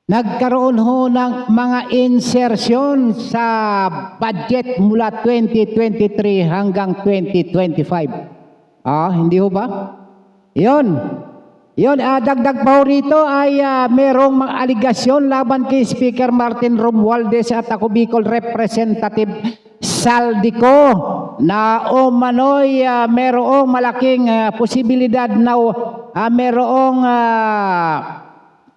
nagkaroon ho ng mga insertion sa budget mula 2023 hanggang 2025. Hindi ho ba? Yun. Dagdag pa ho rito ay merong mga aligasyon laban kay Speaker Martin Romualdez at ako Bicol Representative Saldico na umano'y merong malaking posibilidad na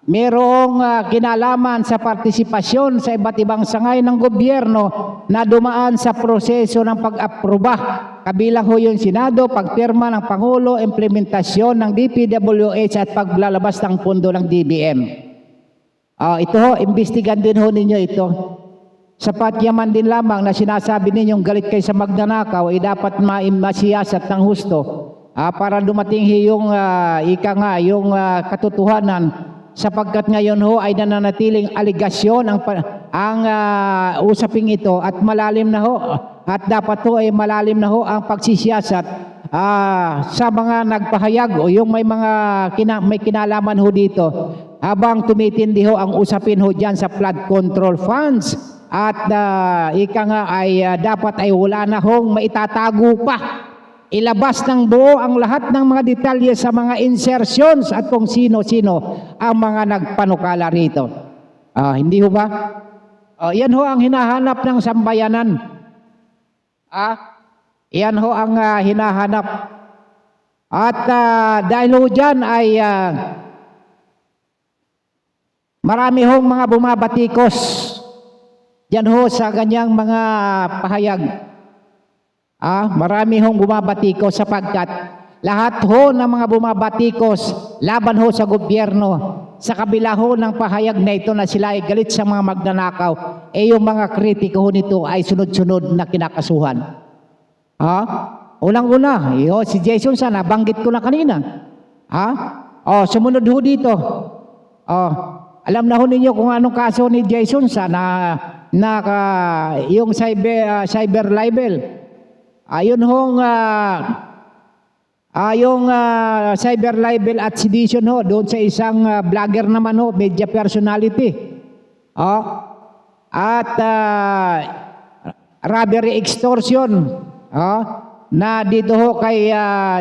merong kinalaman sa partisipasyon sa iba't ibang sangay ng gobyerno na dumaan sa proseso ng pag-aproba. Kabilang ho yung Senado, pagpirma ng Pangulo, implementasyon ng DPWH at paglalabas ng pondo ng DBM. Ito ho, imbestigan din ho ninyo ito. Sapat yaman din lamang na sinasabi ninyong galit kayo sa magnanakaw ay dapat masiyasat ng husto para dumating yung yung katotohanan, sapagkat ngayon ho ay nananatiling aligasyon ang usaping ito at malalim na ho at dapat ho ay malalim na ho ang pagsisiyasat sa mga nagpahayag o yung may mga may kinalaman ho dito habang tumitindi ho ang usapin ho dyan sa flood control funds at dapat ay wala na hong maitatago pa. Ilabas ng buo ang lahat ng mga detalye sa mga insertions at kung sino-sino ang mga nagpanukala rito. Hindi ho ba? Yan ho ang hinahanap ng sambayanan. Yan ho ang hinahanap. At dahil ho dyan ay marami hong mga bumabatikos dyan ho sa ganyang mga pahayag. Marami hong bumabatikos sapagkat lahat ho ng mga bumabatikos laban ho sa gobyerno sa kabila ho ng pahayag na ito na sila ay galit sa mga magnanakaw, yung mga kritiko ho nito ay sunod-sunod na kinakasuhan. Unang-una, si Jason sana, banggit ko na kanina. Sumunod ho dito. Alam na ho ninyo kung anong kaso ni Jason sana yung cyber libel. Ayun hong yung cyber libel at sedition ho doon sa isang vlogger naman ho, media personality. At robbery extortion na dito ho kay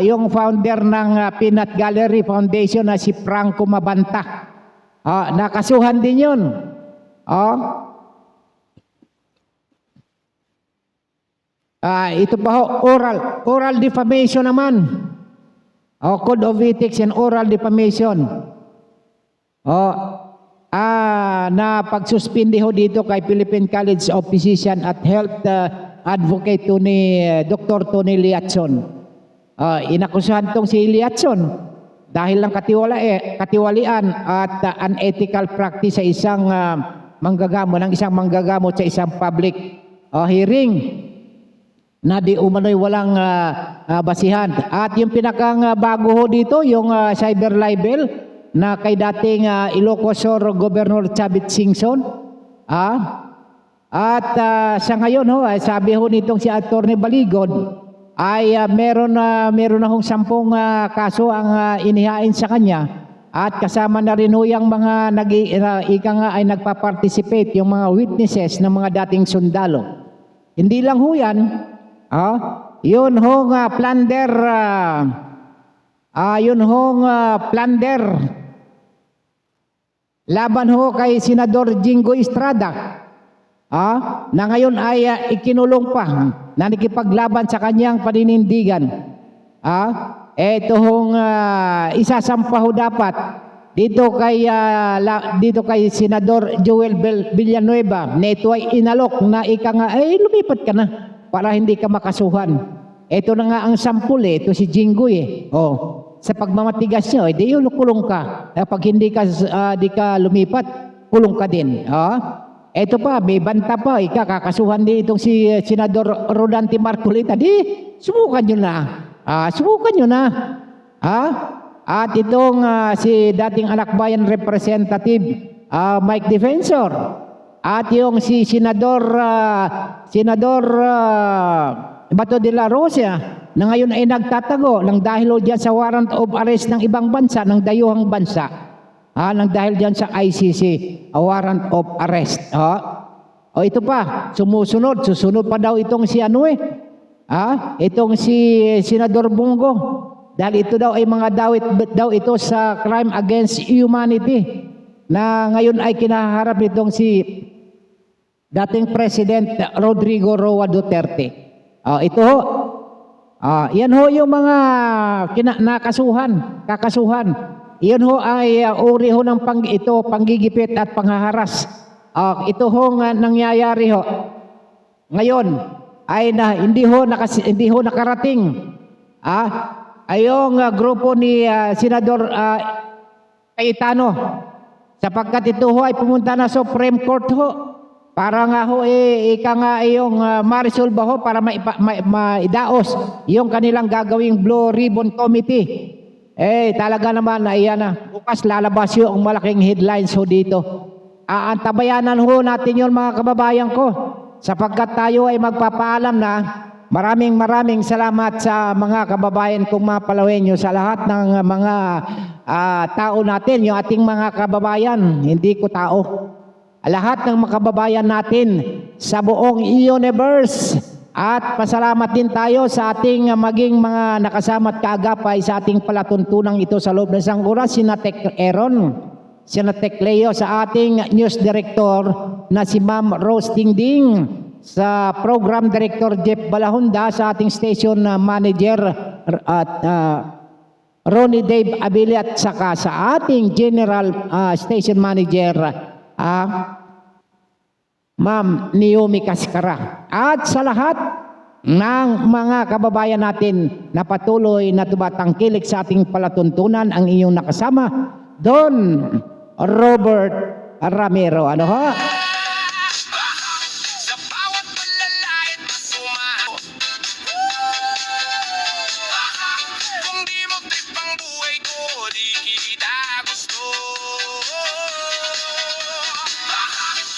yung founder ng Peanut Gallery Foundation na si Franco Mabanta. Nakasuhan din yun. Ito pa ho, oral defamation naman. Code of Ethics and Oral Defamation. Na pagsuspindi ho dito kay Philippine College of Physicians at Health Advocate Dr. Tony Liatson. Inakusahan tong si Liatson dahil lang katiwalian at unethical practice sa isang manggagamot sa isang public hearing na di umano'y walang basihan. At yung pinakang bago ho dito, yung cyber libel na kay dating Ilocos Sur Governor Chavit Singson. At sa ngayon ho, sabi ho nitong si Atty. Baligod ay meron na hong 10 kaso ang inihain sa kanya. At kasama na rin ho yung mga ay nagpa-participate, yung mga witnesses ng mga dating sundalo. Hindi lang ho yan. Yun hong plunder. Yun hong plunder laban ho kay Senador Jingo Estrada. Na ngayon ay ikinulong pa na nakipaglaban sa kanyang paninindigan. Ito hong isasampa ho dapat dito kay Senador Joel Villanueva na ito ay inalok na lumipat ka na para hindi ka makasuhan. Ito na nga ang sampul ito si Jinggoy sa pagmamatigas niyo, di kulong ka. Pag hindi ka lumipat, kulong ka din. Ito pa, may banta pa, kakasuhan din itong si Senador Rodante Marcolita. Subukan nyo na. Subukan nyo na. At itong si dating Alakbayan Representative Mike Defensor. At yung si Senador Bato de la Rosa na ngayon ay nagtatago ng dahil diyan sa warrant of arrest ng ibang bansa, ng dayuhang bansa. Nang dahil diyan sa ICC. warrant of arrest. O ito pa, susunod pa daw itong si itong si Senador Bongo. Dahil ito daw ay mga dawit daw ito sa crime against humanity na ngayon ay kinaharap nitong si dating President Rodrigo Roa Duterte. Ito ho, yan ho yung mga kakasuhan. Yan ho ay uri ho ng panggigipit at panghaharas. Ito ho nga nangyayari ho. Ngayon ay hindi ho nakarating. Ayong grupo ni Senador Cayetano, sapagkat ito ho ay pumunta na Supreme Court ho. Para nga ho ika nga yung ma-resolve ho para maidaos yung kanilang gagawing Blue Ribbon Committee. Talaga naman na bukas lalabas yung malaking headlines ho dito. Antabayanan ho natin yun mga kababayan ko, sapagkat tayo ay magpapaalam na. Maraming salamat sa mga kababayan kong mga Palawenyo, sa lahat ng mga tao natin, yung ating mga kababayan, hindi ko tao. Lahat ng mga kababayan natin sa buong universe. At pasalamat din tayo sa ating maging mga nakasama at kaagapay sa ating palatuntunang ito sa loob ng isang oras, Sina Tek Aaron, Sina Tek Leo, sa ating news director na si Ma'am Rose Dingding, sa program director Jeff Balahonda, sa ating station manager Ronnie Dave Abili, at saka sa ating general station manager Ma'am Naomi Cascara, at sa lahat ng mga kababayan natin na patuloy na tumatangkilik sa ating palatuntunan, ang inyong nakasama, Don Robert Ramiro. Ano ho?